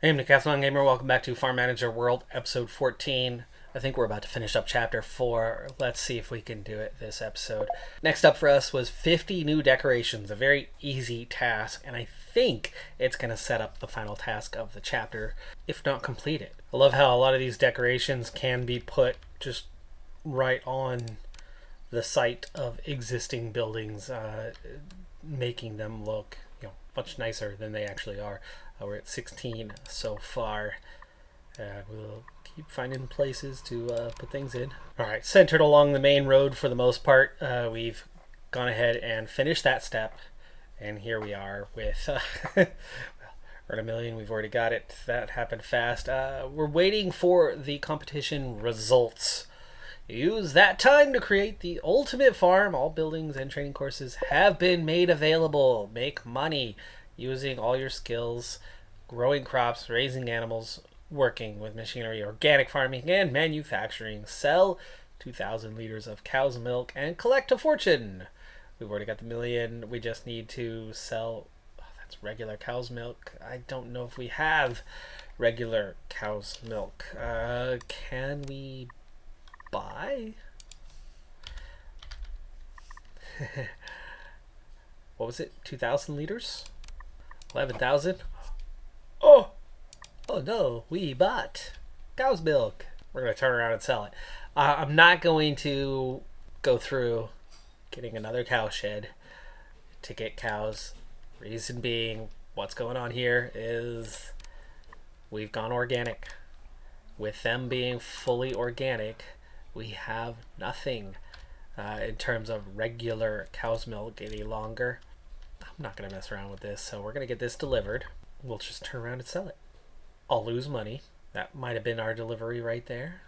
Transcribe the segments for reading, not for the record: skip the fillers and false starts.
Hey, I'm Decathlon Gamer. Welcome back to Farm Manager World, episode 14. I think we're about to finish up chapter 4. Let's see if we can do it this episode. Next up for us was 50 new decorations, a very easy task, and I think it's going to set up the final task of the chapter, if not complete it. I love how a lot of these decorations can be put just right on the site of existing buildings, making them look much nicer than they actually are. We're at 16 so far. We'll keep finding places to put things in. Alright, centered along the main road for the most part. We've gone ahead and finished that step. And here we are with we're at 1 million. We've already got it. That happened fast. We're waiting for the competition results. Use that time to create the ultimate farm. All buildings and training courses have been made available. Make money using all your skills, growing crops, raising animals, working with machinery, organic farming, and manufacturing. Sell 2,000 liters of cow's milk and collect a fortune. We've already got the 1 million. We just need to sell... that's regular cow's milk. I don't know if we have regular cow's milk. Can we buy? What was it? 2,000 liters? 11,000? Oh no, we bought cow's milk. We're going to turn around and sell it. I'm not going to go through getting another cow shed to get cows. Reason being, what's going on here is we've gone organic. With them being fully organic, we have nothing in terms of regular cow's milk any longer. I'm not going to mess around with this, so we're going to get this delivered. We'll just turn around and sell it. I'll lose money. That might have been our delivery right there.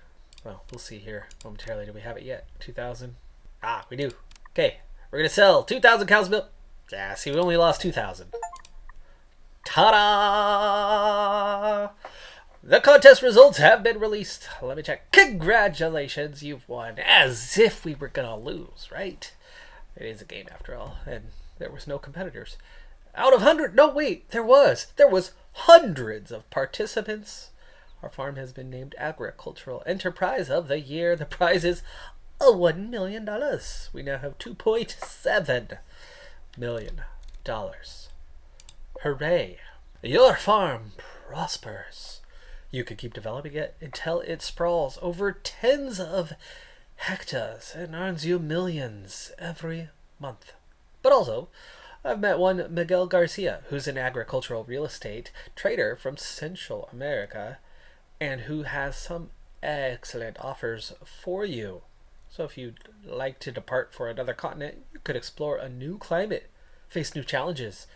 Well, we'll see here momentarily. Do we have it yet? 2,000? Ah, we do. Okay, we're going to sell 2,000 cow's milk. Yeah, see, we only lost 2,000. Ta-da! The contest results have been released. Let me check. Congratulations, you've won. As if we were gonna lose, right? It is a game after all, and there was no competitors. Out of 100, no wait, there was hundreds of participants. Our farm has been named Agricultural Enterprise of the Year. The prize is $1 million. We now have $2.7 million. Hooray. Your farm prospers. You can keep developing it until it sprawls over tens of hectares and earns you millions every month. But also, I've met one Miguel Garcia, who's an agricultural real estate trader from Central America, and who has some excellent offers for you. So if you'd like to depart for another continent, you could explore a new climate, face new challenges,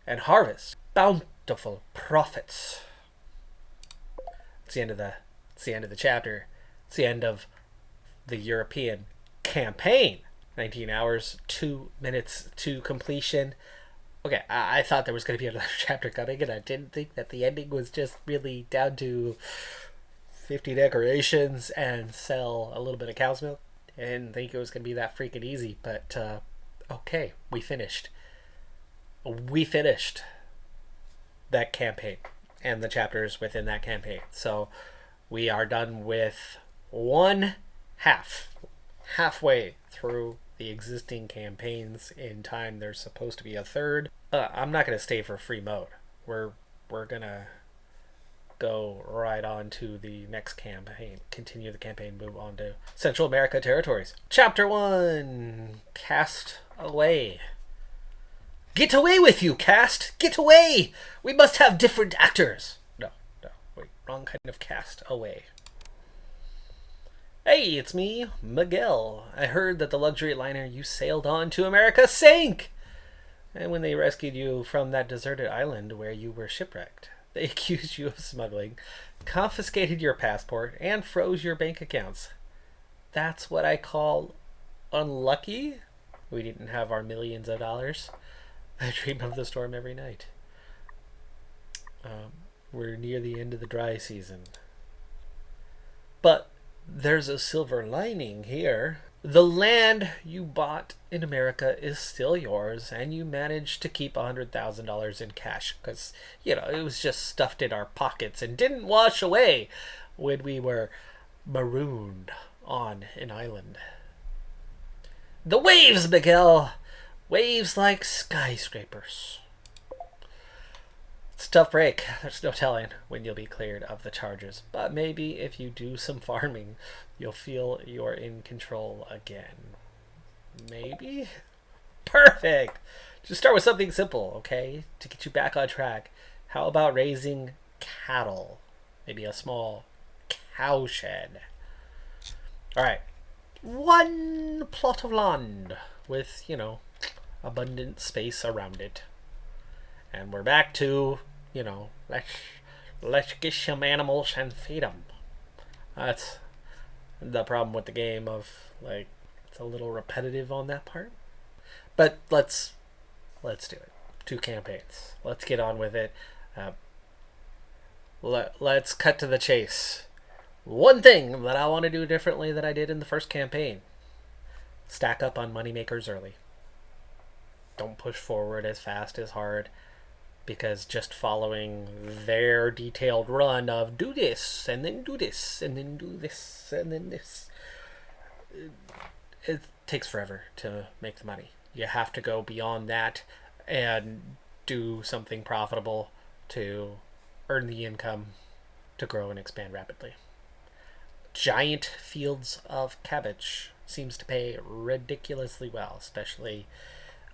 and harvest bountiful profits. It's the end of the chapter. It's the end of the European campaign. 19 hours, 2 minutes to completion. Okay, I thought there was going to be another chapter coming, and I didn't think that the ending was just really down to 50 decorations and sell a little bit of cow's milk. I didn't think it was going to be that freaking easy, but okay, we finished. We finished that campaign and the chapters within that campaign. So we are done with halfway through the existing campaigns. In time there's supposed to be a third. I'm not going to stay for free mode. We're going to go right on to the next campaign, continue the campaign, move on to Central America territories. Chapter 1, Cast Away. Get away with you, cast! Get away! We must have different actors! No, wait, wrong kind of cast away. Hey, it's me, Miguel. I heard that the luxury liner you sailed on to America sank! And when they rescued you from that deserted island where you were shipwrecked, they accused you of smuggling, confiscated your passport, and froze your bank accounts. That's what I call unlucky? We didn't have our millions of dollars. I dream of the storm every night. We're near the end of the dry season. But there's a silver lining here. The land you bought in America is still yours, and you managed to keep $100,000 in cash because, it was just stuffed in our pockets and didn't wash away when we were marooned on an island. The waves, Miguel! Waves like skyscrapers. It's a tough break. There's no telling when you'll be cleared of the charges. But maybe if you do some farming, you'll feel you're in control again. Maybe? Perfect! Just start with something simple, okay? To get you back on track. How about raising cattle? Maybe a small cowshed. Alright. One plot of land with, abundant space around it. And we're back to, let's get some animals and feed them. That's the problem with the game of, it's a little repetitive on that part. But let's do it. 2 campaigns. Let's get on with it. Let's cut to the chase. One thing that I want to do differently than I did in the first campaign. Stack up on moneymakers early. Don't push forward as fast as hard, because just following their detailed run of do this and then do this and then do this and then this, it takes forever to make the money. You have to go beyond that and do something profitable to earn the income to grow and expand rapidly. Giant fields of cabbage seems to pay ridiculously well, especially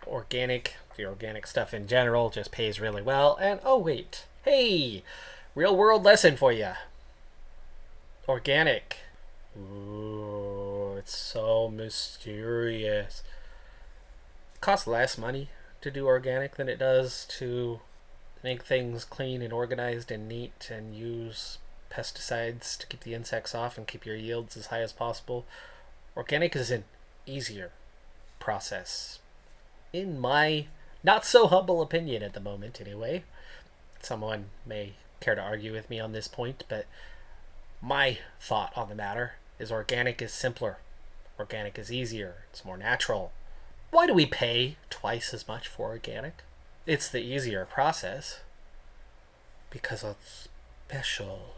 organic. The organic stuff in general just pays really well. And oh wait, hey, real world lesson for you. Organic. Ooh, it's so mysterious. It costs less money to do organic than it does to make things clean and organized and neat and use pesticides to keep the insects off and keep your yields as high as possible. Organic is an easier process, in my not so humble opinion at the moment anyway. Someone may care to argue with me on this point, but my thought on the matter is organic is simpler. Organic is easier. It's more natural. Why do we pay twice as much for organic? It's the easier process. Because it's special.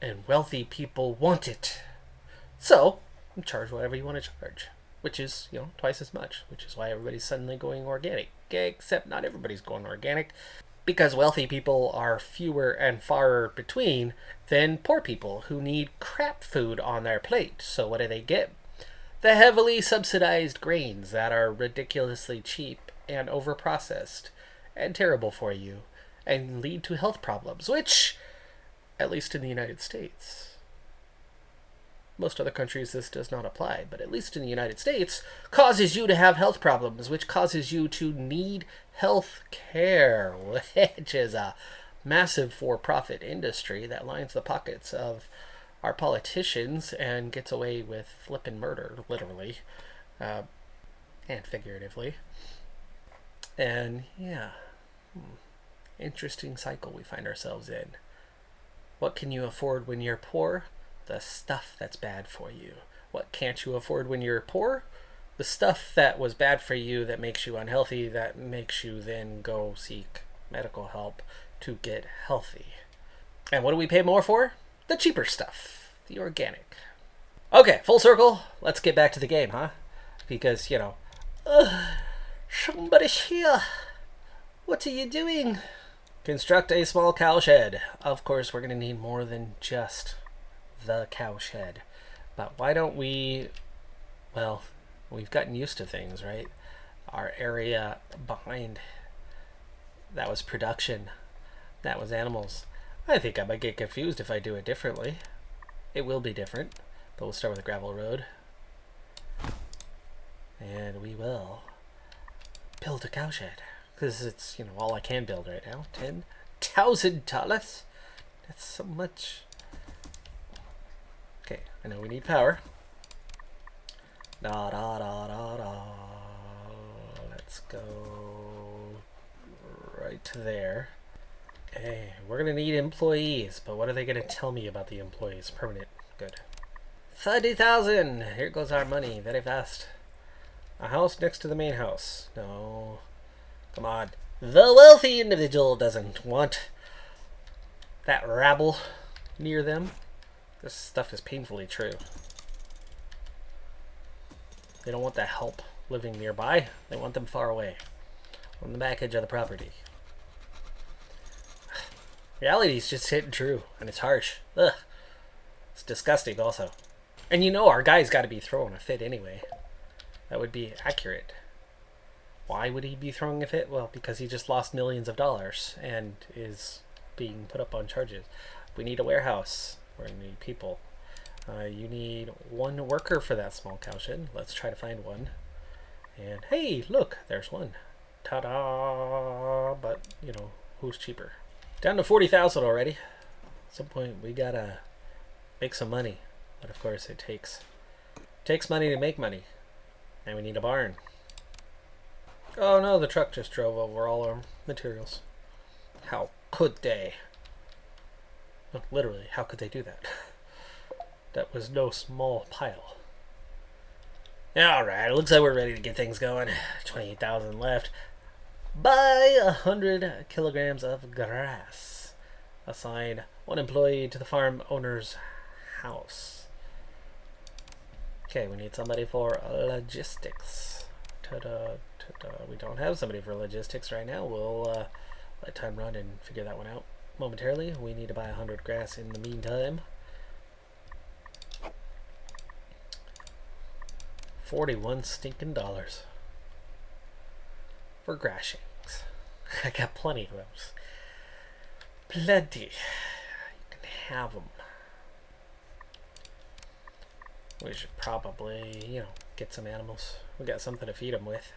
And wealthy people want it. So, charge whatever you want to charge. Which is, twice as much. Which is why everybody's suddenly going organic. Except not everybody's going organic. Because wealthy people are fewer and far between than poor people who need crap food on their plate. So what do they get? The heavily subsidized grains that are ridiculously cheap and overprocessed and terrible for you and lead to health problems, which, at least in the United States, most other countries this does not apply, but at least in the United States, causes you to have health problems, which causes you to need health care, which is a massive for-profit industry that lines the pockets of our politicians and gets away with flippin' murder, literally, and figuratively. And, interesting cycle we find ourselves in. What can you afford when you're poor? The stuff that's bad for you. What can't you afford when you're poor? The stuff that was bad for you that makes you unhealthy, that makes you then go seek medical help to get healthy. And what do we pay more for? The cheaper stuff. The organic. Okay, full circle. Let's get back to the game, huh? Because, somebody's here. What are you doing? Construct a small cowshed. Of course, we're going to need more than just the cowshed. But why don't we... Well, we've gotten used to things, right? Our area behind... That was production. That was animals. I think I might get confused if I do it differently. It will be different. But we'll start with a gravel road. And we will build a cowshed. Because it's, all I can build right now. $10,000? That's so much. Okay, I know we need power. Da da da da da. Let's go right to there. Hey, we're gonna need employees, but what are they gonna tell me about the employees? Permanent. Good. 30,000. Here goes our money very fast. A house next to the main house. No. Come on. The wealthy individual doesn't want that rabble near them. This stuff is painfully true. They don't want the help living nearby. They want them far away. On the back edge of the property. Reality's just hitting true. And it's harsh. Ugh. It's disgusting also. And you know our guy's got to be throwing a fit anyway. That would be accurate. Why would he be throwing a fit? Well, because he just lost millions of dollars and is being put up on charges. We need a warehouse. We're going to need people. You need one worker for that small cow shed. Let's try to find one. And hey, look, there's one. Ta-da! But, you know, who's cheaper? Down to 40,000 already. At some point, we gotta make some money. But of course, it takes money to make money. And we need a barn. Oh no, the truck just drove over all our materials. How could they? No, literally, how could they do that? That was no small pile. Alright, it looks like we're ready to get things going. 28,000 left. Buy 100 kilograms of grass. Assign one employee to the farm owner's house. Okay, we need somebody for logistics. Ta-da, ta-da. We don't have somebody for logistics right now. We'll let time run and figure that one out momentarily. We need to buy 100 grass in the meantime. 41 stinking dollars for grass shavings. I got plenty of those. Plenty. You can have them. We should probably, you know, get some animals. We got something to feed them with.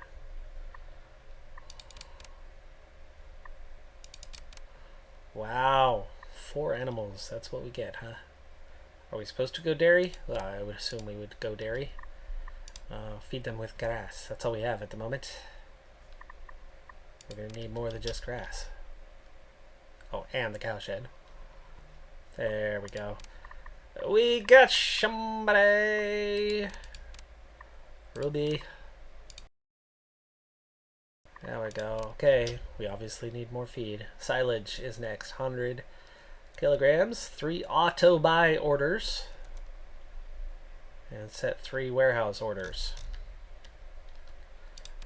Wow. 4 animals. That's what we get, huh? Are we supposed to go dairy? Well, I would assume we would go dairy. Feed them with grass. That's all we have at the moment. We're going to need more than just grass. Oh, and the cow shed. There we go. We got somebody. Ruby. There we go. Okay, we obviously need more feed. Silage is next. 100 kilograms. 3 auto buy orders. And set 3 warehouse orders.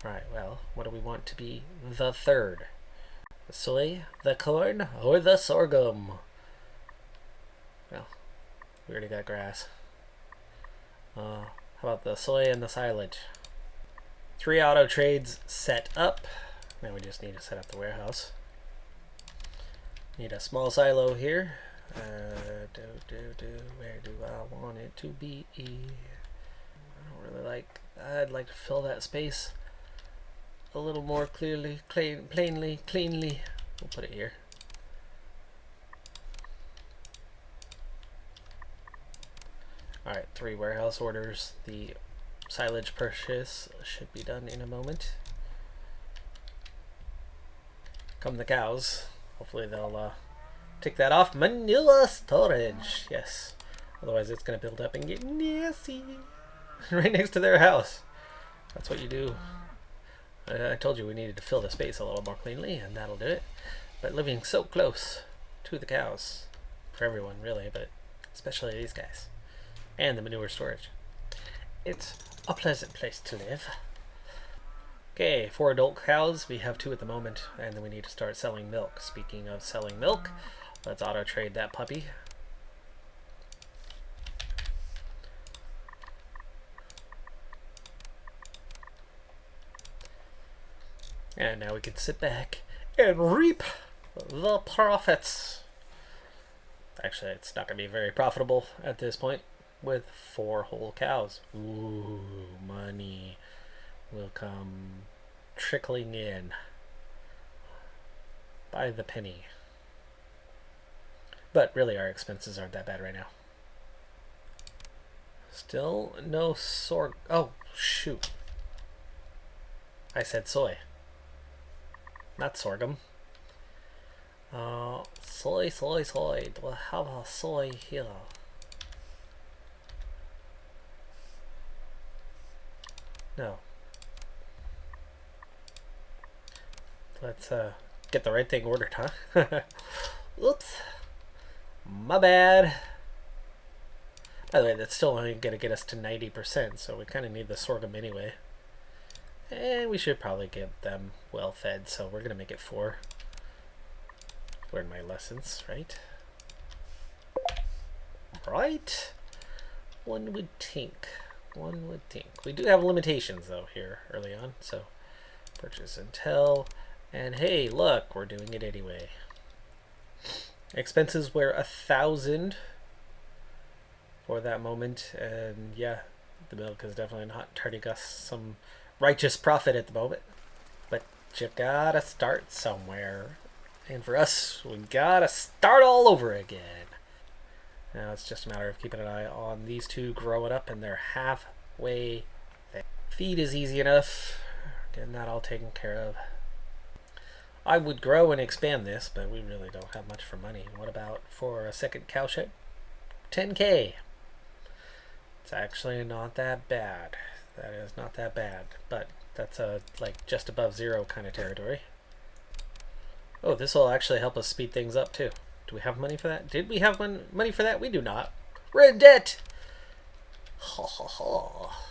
Right, well, what do we want to be the third? The soy, the corn, or the sorghum? Well, we already got grass. How about the soy and the silage? 3 auto trades set up. Now we just need to set up the warehouse. Need a small silo here. Where do I want it to be? I don't really like. I'd like to fill that space a little more clearly, plainly, cleanly. We'll put it here. Alright, 3 warehouse orders. The silage purchase should be done in a moment. Come the cows. Hopefully they'll tick that off. Manure storage. Yes. Otherwise it's going to build up and get nasty. Right next to their house. That's what you do. I told you we needed to fill the space a little more cleanly, and that'll do it. But living so close to the cows, for everyone really, but especially these guys, and the manure storage, it's a pleasant place to live. Okay, 4 adult cows. We have 2 at the moment, and then we need to start selling milk. Speaking of selling milk, let's auto trade that puppy. And now we can sit back and reap the profits. Actually, it's not going to be very profitable at this point with 4 whole cows. Ooh, money will come trickling in by the penny. But really, our expenses aren't that bad right now. Still no sorghum. Oh, shoot. I said soy. Not sorghum. Soy. Do I have a soy here? No. Let's get the right thing ordered, huh? Oops. My bad. By the way, that's still only going to get us to 90%, so we kind of need the sorghum anyway. And we should probably get them well fed, so we're going to make it 4. Learn my lessons, right? Right? One would think. One would think. We do have limitations, though, here early on, so purchase until. And hey, look, we're doing it anyway. Expenses were 1,000 for that moment, and yeah, the milk is definitely not turning us some righteous profit at the moment. But you gotta start somewhere, and for us, we gotta start all over again. Now it's just a matter of keeping an eye on these two growing up, and they're halfway there. Feed is easy enough, getting that all taken care of. I would grow and expand this, but we really don't have much for money. What about for a second cow shed? 10K. It's actually not that bad. That is not that bad, but that's like just above 0 kind of territory. Oh, this will actually help us speed things up too. Do we have money for that? Did we have money for that? We do not. We're in debt! Ha ha ha.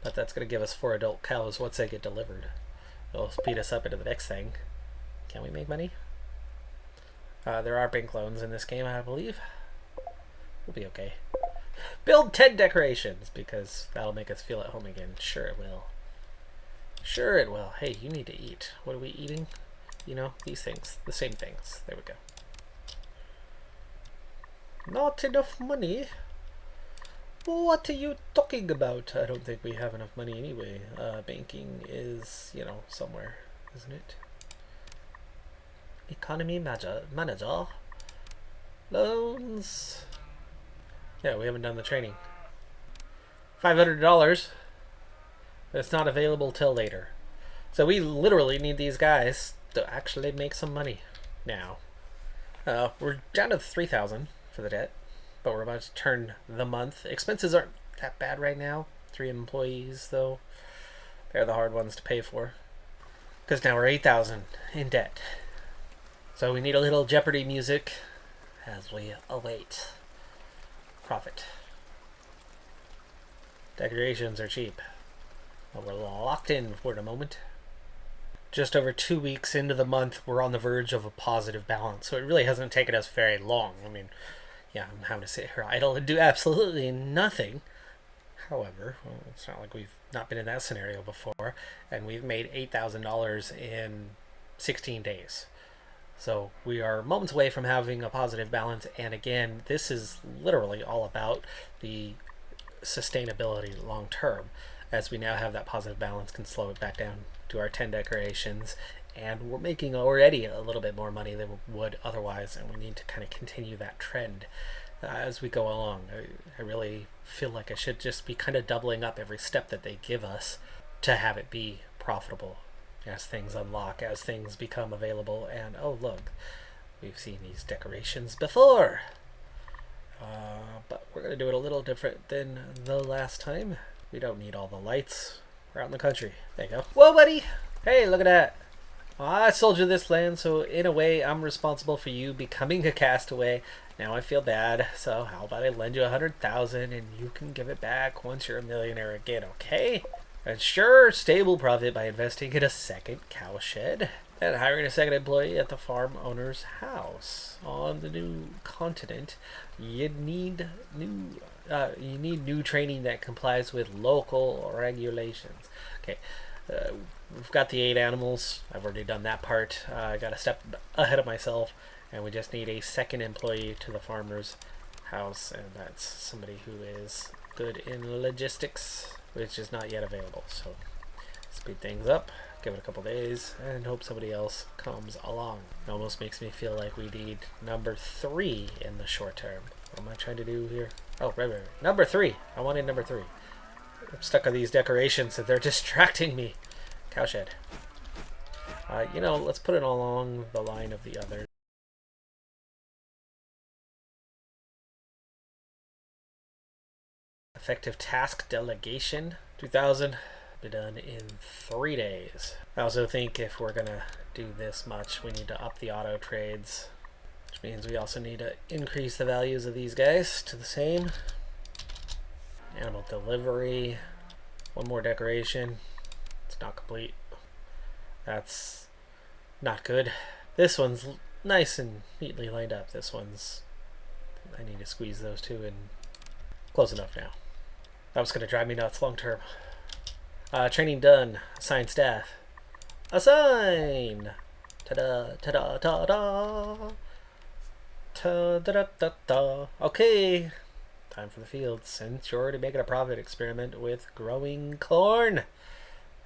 But that's going to give us 4 adult cows once they get delivered. It'll speed us up into the next thing. Can we make money? There are bank loans in this game, I believe. We'll be okay. Build 10 decorations, because that'll make us feel at home again. Sure it will. Sure it will. Hey, you need to eat. What are we eating? You know, these things. The same things. There we go. Not enough money? What are you talking about? I don't think we have enough money anyway. Banking is, you know, somewhere, isn't it? Economy manager. Loans. Yeah, we haven't done the training. $500. But it's not available till later. So we literally need these guys to actually make some money now. We're down to 3,000 for the debt. But we're about to turn the month. Expenses aren't that bad right now. 3 employees, though. They're the hard ones to pay for. Because now we're 8,000 in debt. So we need a little Jeopardy music as we await profit. Decorations are cheap. But we're locked in for the moment. Just over 2 weeks into the month, we're on the verge of a positive balance. So it really hasn't taken us very long. I mean, yeah, I'm having to sit here idle and do absolutely nothing. However, well, it's not like we've not been in that scenario before, and we've made $8,000 in 16 days. So we are moments away from having a positive balance, and again, this is literally all about the sustainability long term. As we now have that positive balance, can slow it back down to our 10 decorations, and we're making already a little bit more money than we would otherwise, and we need to kind of continue that trend as we go along. I really feel like I should just be kind of doubling up every step that they give us to have it be profitable as things unlock, as things become available. And oh look, we've seen these decorations before, but we're going to do it a little different than the last time. We don't need all the lights. We're out in the country. There you go. Whoa, buddy! Hey, look at that. I sold you this land, so in a way, I'm responsible for you becoming a castaway. Now I feel bad, so how about I lend you 100,000 and you can give it back once you're a millionaire again, okay? Ensure stable profit by investing in a second cow shed and hiring a second employee at the farm owner's house. On the new continent, you need new training that complies with local regulations. Okay. We've got the 8 animals. I've already done that part. I got a step ahead of myself, and we just need a second employee to the farmer's house, and that's somebody who is good in logistics, which is not yet available. So speed things up, give it a couple days, and hope somebody else comes along. It almost makes me feel like we need number 3 in the short term. What am I trying to do here? Oh, right. Number 3. I wanted number 3. I'm stuck on these decorations and they're distracting me. Cowshed. You know, let's put it along the line of the others. Effective task delegation. 2,000. Be done in 3 days. I also think if we're gonna do this much, we need to up the auto trades, which means we also need to increase the values of these guys to the same. Animal delivery. One more decoration. It's not complete. That's not good. This one's nice and neatly lined up. This one's... I need to squeeze those two in close enough now. That was going to drive me nuts long term. Training done. Assign staff. Assign! Ta-da, ta-da, ta-da! Ta-da-da-da-da. Okay. Time for the fields. Ensure to make it a profit. Experiment with growing corn.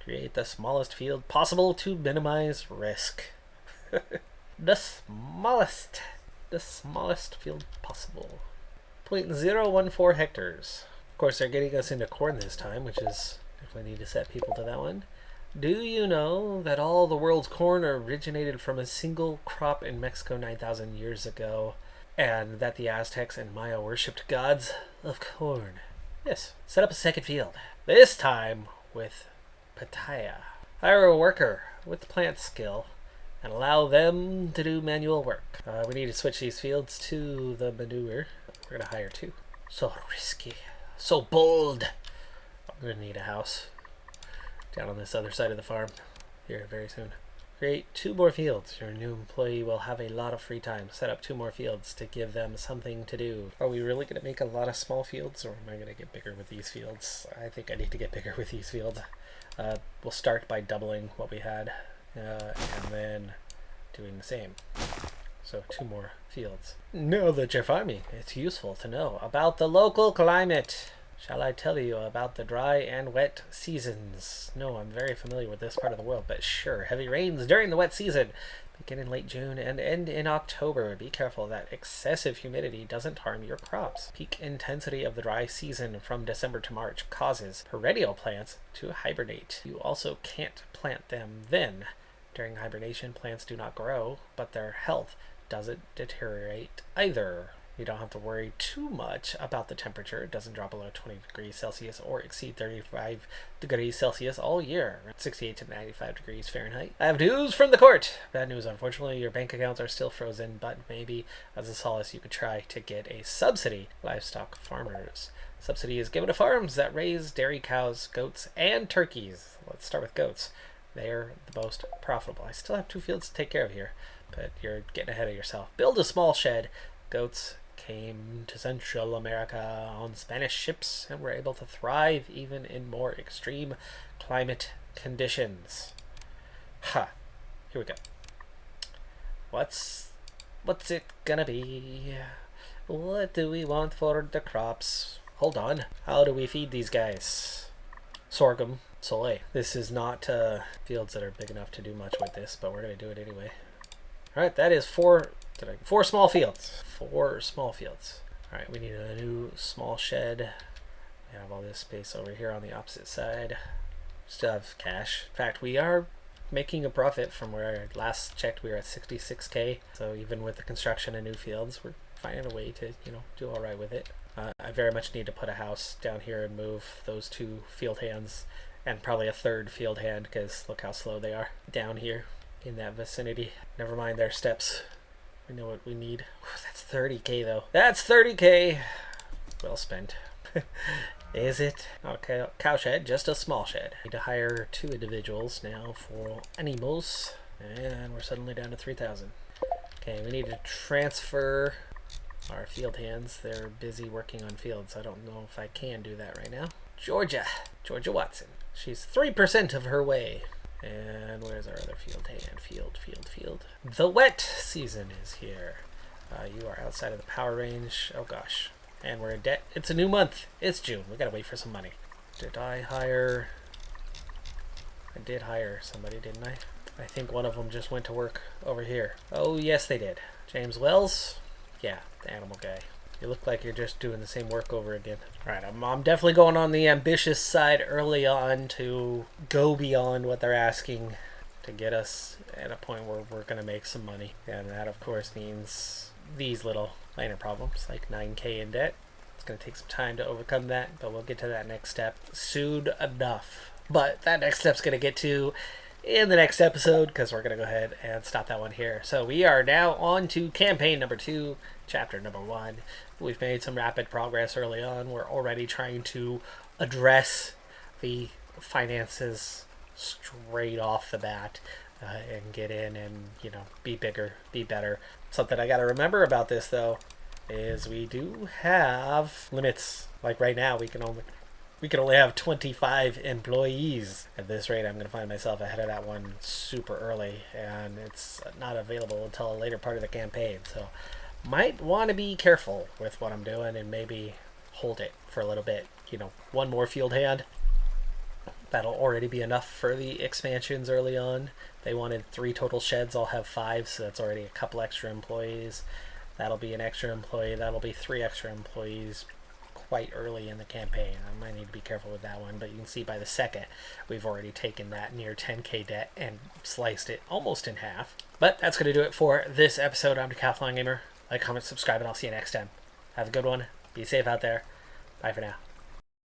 Create the smallest field possible to minimize risk. The smallest field possible. 0.014 hectares. Of course, they're getting us into corn this time, which is, if we need to set people to that one. Do you know that all the world's corn originated from a single crop in Mexico 9,000 years ago, and that the Aztecs and Maya worshipped gods of corn? Yes. Set up a second field. This time with pitaya. Hire a worker with plant skill and allow them to do manual work. We need to switch these fields to the manure. We're going to hire two. So risky. So bold. I'm going to need a house down on this other side of the farm here very soon. Create 2 more fields. Your new employee will have a lot of free time. Set up 2 more fields to give them something to do. Are we really going to make a lot of small fields, or am I going to get bigger with these fields? I think I need to get bigger with these fields. We'll start by doubling what we had. And then doing the same. So 2 more fields. Now that you're farming, it's useful to know about the local climate. Shall I tell you about the dry and wet seasons? No, I'm very familiar with this part of the world, but sure. Heavy rains during the wet season begin in late June and end in October. Be careful that excessive humidity doesn't harm your crops. Peak intensity of the dry season from December to March causes perennial plants to hibernate. You also can't plant them then. During hibernation, plants do not grow, but their health doesn't deteriorate either. You don't have to worry too much about the temperature. It doesn't drop below 20 degrees Celsius or exceed 35 degrees Celsius all year, 68 to 95 degrees Fahrenheit. I have news from the court. Bad news, unfortunately. Your bank accounts are still frozen, but maybe as a solace you could try to get a subsidy. Livestock farmers. Subsidy is given to farms that raise dairy cows, goats, and turkeys. Let's start with goats. They're the most profitable. I still have 2 fields to take care of here, but you're getting ahead of yourself. Build a small shed. Goats came to Central America on Spanish ships and were able to thrive even in more extreme climate conditions. Ha! Here we go. What's it gonna be? What do we want for the crops? Hold on. How do we feed these guys? Sorghum, soy. This is not fields that are big enough to do much with this, but we're gonna do it anyway. Alright, that is 4 small fields. 4 small fields. Alright, we need a new small shed. We have all this space over here on the opposite side. Still have cash. In fact, we are making a profit from where I last checked. We were at 66K. So even with the construction of new fields, we're finding a way to, do all right with it. I very much need to put a house down here and move those 2 field hands and probably a 3rd field hand, because look how slow they are down here in that vicinity. Never mind their steps. We know what we need. That's 30K though. That's 30K. Well spent. Is it? Okay, cow shed, just a small shed. Need to hire 2 individuals now for animals, and we're suddenly down to 3,000. Okay, we need to transfer our field hands. They're busy working on fields. I don't know if I can do that right now. Georgia Watson. She's 3% of her way. And where's our other field hand? Field. The wet season is here. You are outside of the power range. Oh gosh. And we're in debt. It's a new month. It's June. We gotta wait for some money. Did I hire... I did hire somebody, didn't I? I think one of them just went to work over here. Oh, yes, they did. James Wells? Yeah, the animal guy. You look like you're just doing the same work over again. Alright, I'm definitely going on the ambitious side early on to go beyond what they're asking to get us at a point where we're going to make some money. And that, of course, means these little minor problems, like 9K in debt. It's going to take some time to overcome that, but we'll get to that next step soon enough. But that next step's going to get to in the next episode, because we're going to go ahead and stop that one here. So we are now on to campaign number 2, chapter number 1. We've made some rapid progress early on. We're already trying to address the finances straight off the bat, and get in and, be bigger, be better. Something I got to remember about this, though, is we do have limits. Like right now, we can only have 25 employees. At this rate, I'm going to find myself ahead of that one super early, and it's not available until a later part of the campaign. So might want to be careful with what I'm doing and maybe hold it for a little bit. One more field hand. That'll already be enough for the expansions early on. They wanted 3 total sheds. I'll have 5, so that's already a couple extra employees. That'll be an extra employee. That'll be 3 extra employees quite early in the campaign. I might need to be careful with that one, but you can see by the second, we've already taken that near 10k debt and sliced it almost in half. But that's going to do it for this episode. I'm Decathlon Gamer. Like, comment, subscribe, and I'll see you next time. Have a good one. Be safe out there. Bye for now.